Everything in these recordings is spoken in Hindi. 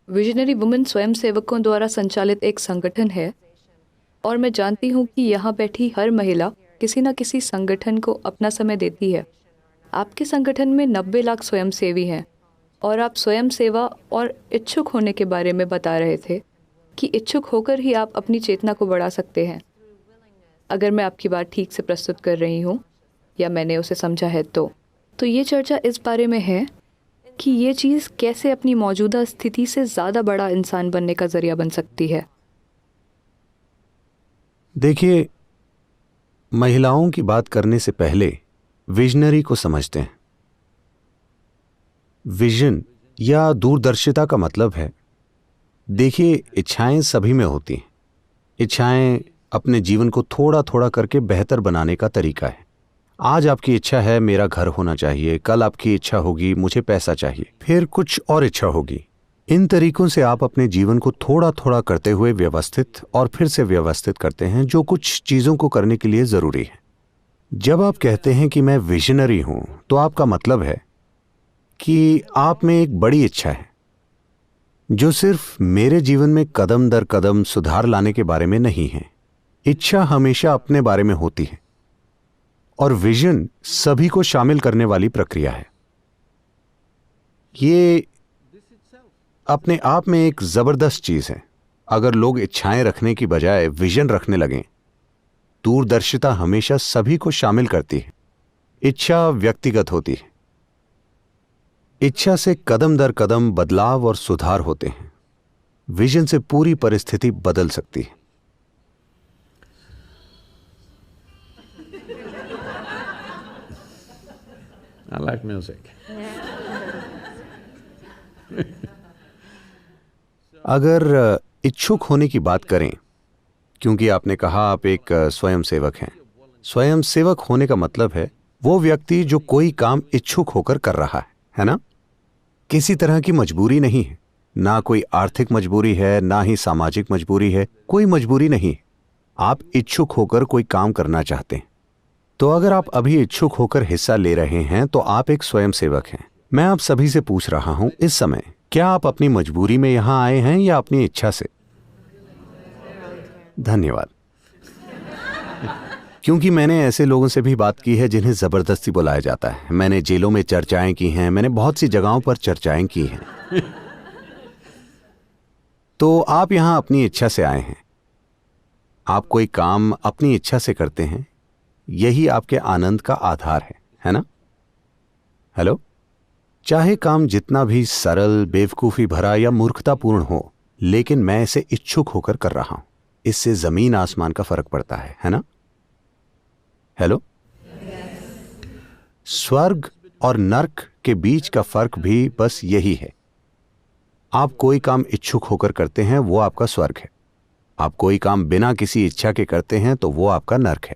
विजनरी वुमेन स्वयंसेवकों द्वारा संचालित एक संगठन है और मैं जानती हूँ कि यहाँ बैठी हर महिला किसी न किसी संगठन को अपना समय देती है। आपके संगठन में 90 लाख स्वयंसेवी हैं और आप स्वयं सेवा और इच्छुक होने के बारे में बता रहे थे कि इच्छुक होकर ही आप अपनी चेतना को बढ़ा सकते हैं। अगर मैं आपकी बात ठीक से प्रस्तुत कर रही हूँ या मैंने उसे समझा है तो ये चर्चा इस बारे में है कि ये चीज़ कैसे अपनी मौजूदा स्थिति से ज़्यादा बड़ा इंसान बनने का जरिया बन सकती है। देखिए, महिलाओं की बात करने से पहले विजनरी को समझते हैं। विजन या दूरदर्शिता का मतलब है, देखिए, इच्छाएं सभी में होती हैं। इच्छाएं अपने जीवन को थोड़ा थोड़ा करके बेहतर बनाने का तरीका है। आज आपकी इच्छा है मेरा घर होना चाहिए, कल आपकी इच्छा होगी मुझे पैसा चाहिए, फिर कुछ और इच्छा होगी। इन तरीकों से आप अपने जीवन को थोड़ा थोड़ा करते हुए व्यवस्थित और फिर से व्यवस्थित करते हैं, जो कुछ चीजों को करने के लिए जरूरी है। जब आप कहते हैं कि मैं विजनरी हूं, तो आपका मतलब है कि आप में एक बड़ी इच्छा है जो सिर्फ मेरे जीवन में कदम दर कदम सुधार लाने के बारे में नहीं है। इच्छा हमेशा अपने बारे में होती है और विजन सभी को शामिल करने वाली प्रक्रिया है। ये अपने आप में एक जबरदस्त चीज है। अगर लोग इच्छाएं रखने की बजाय विजन रखने लगें, दूरदर्शिता हमेशा सभी को शामिल करती है। इच्छा व्यक्तिगत होती है। इच्छा से कदम दर कदम बदलाव और सुधार होते हैं। विजन से पूरी परिस्थिति बदल सकती है। I like music. अगर इच्छुक होने की बात करें, क्योंकि आपने कहा आप एक स्वयंसेवक हैं। स्वयंसेवक होने का मतलब है वो व्यक्ति जो कोई काम इच्छुक होकर कर रहा है ना? किसी तरह की मजबूरी नहीं है, ना कोई आर्थिक मजबूरी है, ना ही सामाजिक मजबूरी है, कोई मजबूरी नहीं। आप इच्छुक होकर कोई काम करना चाहते हैं। तो अगर आप अभी इच्छुक होकर हिस्सा ले रहे हैं तो आप एक स्वयंसेवक हैं। मैं आप सभी से पूछ रहा हूं इस समय, क्या आप अपनी मजबूरी में यहां आए हैं या अपनी इच्छा से? धन्यवाद। क्योंकि मैंने ऐसे लोगों से भी बात की है जिन्हें जबरदस्ती बुलाया जाता है। मैंने जेलों में चर्चाएं की हैं, मैंने बहुत सी जगहों पर चर्चाएं की हैं। तो आप यहां अपनी इच्छा से आए हैं। आप कोई काम अपनी इच्छा से करते हैं, यही आपके आनंद का आधार है ना? हेलो? चाहे काम जितना भी सरल, बेवकूफी भरा या मूर्खतापूर्ण हो, लेकिन मैं इसे इच्छुक होकर कर रहा हूं। इससे जमीन आसमान का फर्क पड़ता है ना? हेलो? स्वर्ग और नर्क के बीच का फर्क भी बस यही है। आप कोई काम इच्छुक होकर करते हैं, वो आपका स्वर्ग है। आप कोई काम बिना किसी इच्छा के करते हैं तो वो आपका नर्क है।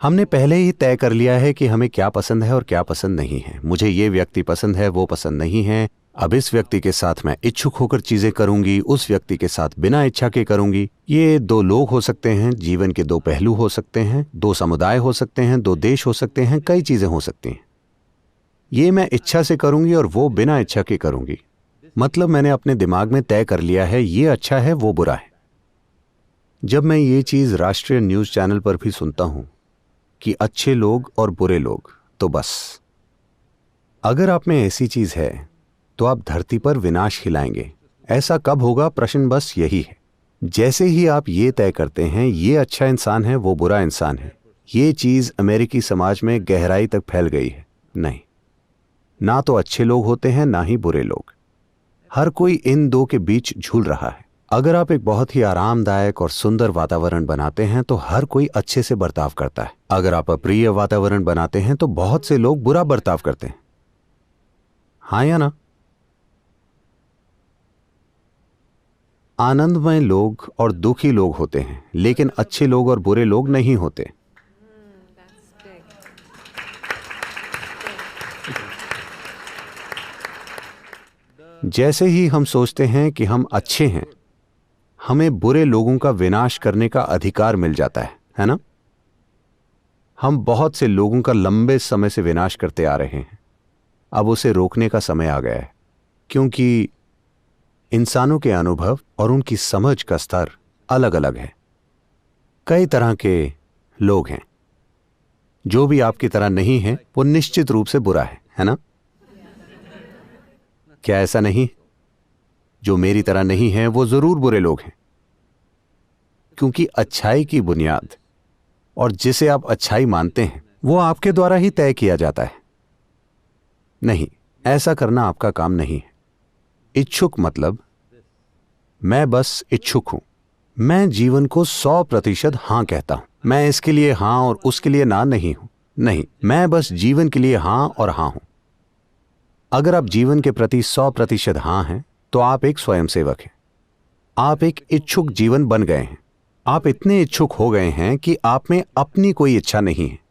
हमने पहले ही तय कर लिया है कि हमें क्या पसंद है और क्या पसंद नहीं है। मुझे ये व्यक्ति पसंद है, वो पसंद नहीं है। अब इस व्यक्ति के साथ मैं इच्छुक होकर चीजें करूंगी, उस व्यक्ति के साथ बिना इच्छा के करूंगी। ये दो लोग हो सकते हैं, जीवन के दो पहलू हो सकते हैं, दो समुदाय हो सकते हैं, दो देश हो सकते हैं, कई चीजें हो सकती हैं। ये मैं इच्छा से करूंगी और वो बिना इच्छा के करूंगी। मतलब मैंने अपने दिमाग में तय कर लिया है, ये अच्छा है, वो बुरा है। जब मैं ये चीज राष्ट्रीय न्यूज चैनल पर भी सुनता हूं कि अच्छे लोग और बुरे लोग, तो बस अगर आप में ऐसी चीज है तो आप धरती पर विनाश खिलाएंगे। ऐसा कब होगा? प्रश्न बस यही है। जैसे ही आप ये तय करते हैं ये अच्छा इंसान है, वो बुरा इंसान है, ये चीज अमेरिकी समाज में गहराई तक फैल गई है। नहीं, ना तो अच्छे लोग होते हैं ना ही बुरे लोग। हर कोई इन दो के बीच झूल रहा है। अगर आप एक बहुत ही आरामदायक और सुंदर वातावरण बनाते हैं तो हर कोई अच्छे से बर्ताव करता है। अगर आप अप्रिय वातावरण बनाते हैं तो बहुत से लोग बुरा बर्ताव करते हैं। हाँ या ना? आनंदमय लोग और दुखी लोग होते हैं, लेकिन अच्छे लोग और बुरे लोग नहीं होते। जैसे ही हम सोचते हैं कि हम अच्छे हैं, हमें बुरे लोगों का विनाश करने का अधिकार मिल जाता है ना? हम बहुत से लोगों का लंबे समय से विनाश करते आ रहे हैं। अब उसे रोकने का समय आ गया है, क्योंकि इंसानों के अनुभव और उनकी समझ का स्तर अलग अलग है। कई तरह के लोग हैं। जो भी आपकी तरह नहीं है वो निश्चित रूप से बुरा है ना? क्या ऐसा नहीं? जो मेरी तरह नहीं है वो जरूर बुरे लोग हैं, क्योंकि अच्छाई की बुनियाद और जिसे आप अच्छाई मानते हैं वो आपके द्वारा ही तय किया जाता है। नहीं, ऐसा करना आपका काम नहीं है। इच्छुक मतलब मैं बस इच्छुक हूं। मैं जीवन को 100% हां कहता हूं। मैं इसके लिए हां और उसके लिए ना नहीं हूं। नहीं, मैं बस जीवन के लिए हां और हां हूं। अगर आप जीवन के प्रति 100% हां हैं तो आप एक स्वयंसेवक हैं। आप एक इच्छुक जीवन बन गए हैं। आप इतने इच्छुक हो गए हैं कि आप में अपनी कोई इच्छा नहीं है।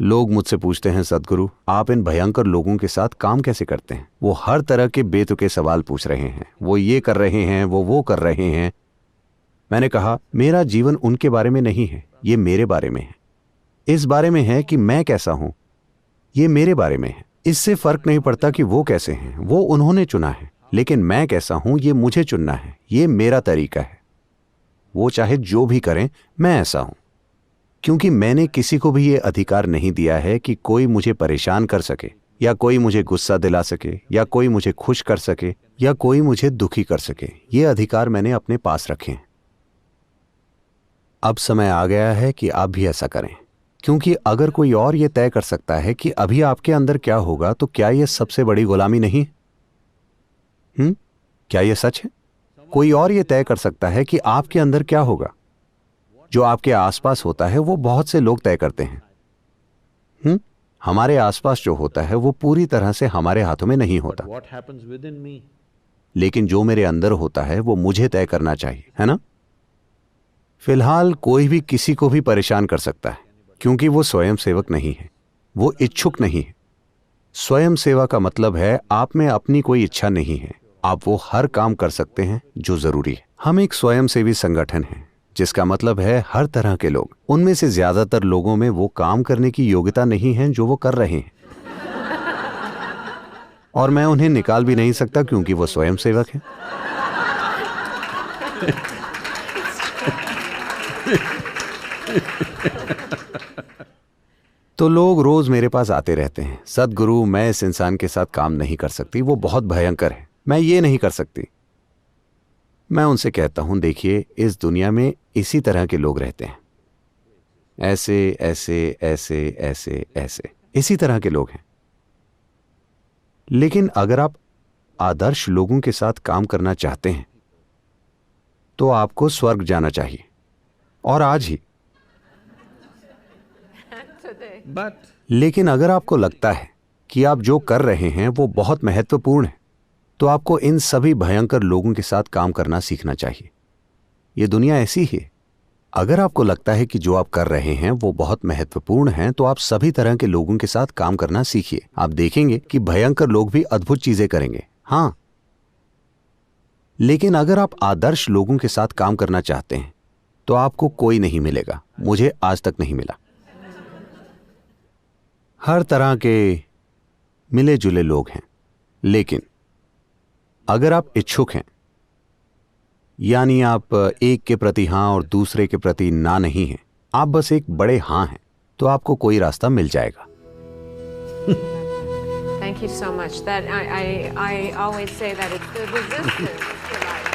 लोग मुझसे पूछते हैं, सद्गुरु आप इन भयंकर लोगों के साथ काम कैसे करते हैं? वो हर तरह के बेतुके सवाल पूछ रहे हैं, वो ये कर रहे हैं, वो कर रहे हैं। मैंने कहा, मेरा जीवन उनके बारे में नहीं है, ये मेरे बारे में है। इस बारे में है कि मैं कैसा हूं, ये मेरे बारे में है। इससे फर्क नहीं पड़ता कि वो कैसे हैं, वो उन्होंने चुना है, लेकिन मैं कैसा हूं ये मुझे चुनना है। ये मेरा तरीका है। वो चाहे जो भी करें, मैं ऐसा हूं, क्योंकि मैंने किसी को भी ये अधिकार नहीं दिया है कि कोई मुझे परेशान कर सके, या कोई मुझे गुस्सा दिला सके, या कोई मुझे खुश कर सके, या कोई मुझे दुखी कर सके। ये अधिकार मैंने अपने पास रखे हैं। अब समय आ गया है कि आप भी ऐसा करें, क्योंकि अगर कोई और ये तय कर सकता है कि अभी आपके अंदर क्या होगा, तो क्या यह सबसे बड़ी गुलामी नहीं? क्या यह सच है? कोई और ये तय कर सकता है कि आपके अंदर क्या होगा। जो आपके आसपास होता है वो बहुत से लोग तय करते हैं। हमारे आसपास जो होता है वो पूरी तरह से हमारे हाथों में नहीं होता, What happens within me? लेकिन जो मेरे अंदर होता है वो मुझे तय करना चाहिए, है ना? फिलहाल कोई भी किसी को भी परेशान कर सकता है, क्योंकि वो स्वयं सेवक नहीं है, वो इच्छुक नहीं है। स्वयं सेवा का मतलब है आप में अपनी कोई इच्छा नहीं है, आप वो हर काम कर सकते हैं जो जरूरी है। हम एक स्वयंसेवी संगठन हैं, जिसका मतलब है हर तरह के लोग। उनमें से ज्यादातर लोगों में वो काम करने की योग्यता नहीं है जो वो कर रहे हैं, और मैं उन्हें निकाल भी नहीं सकता क्योंकि वो स्वयं सेवक हैं। तो लोग रोज मेरे पास आते रहते हैं, सद्गुरु मैं इस इंसान के साथ काम नहीं कर सकती, वो बहुत भयंकर है, मैं ये नहीं कर सकती। मैं उनसे कहता हूं, देखिए इस दुनिया में इसी तरह के लोग रहते हैं, ऐसे ऐसे ऐसे ऐसे ऐसे इसी तरह के लोग हैं। लेकिन अगर आप आदर्श लोगों के साथ काम करना चाहते हैं तो आपको स्वर्ग जाना चाहिए, और आज ही। But लेकिन अगर आपको लगता है कि आप जो कर रहे हैं वो बहुत महत्वपूर्ण है, तो आपको इन सभी भयंकर लोगों के साथ काम करना सीखना चाहिए। ये दुनिया ऐसी ही है। अगर आपको लगता है कि जो आप कर रहे हैं वो बहुत महत्वपूर्ण है, तो आप सभी तरह के लोगों के साथ काम करना सीखिए। आप देखेंगे कि भयंकर लोग भी अद्भुत चीजें करेंगे। हां, लेकिन अगर आप आदर्श लोगों के साथ काम करना चाहते हैं तो आपको कोई नहीं मिलेगा। मुझे आज तक नहीं मिला। हर तरह के मिले जुले लोग हैं, लेकिन अगर आप इच्छुक हैं, यानी आप एक के प्रति हां और दूसरे के प्रति ना नहीं हैं, आप बस एक बड़े हां हैं, तो आपको कोई रास्ता मिल जाएगा। Thank you so much. That I always say that it's the resistance to life.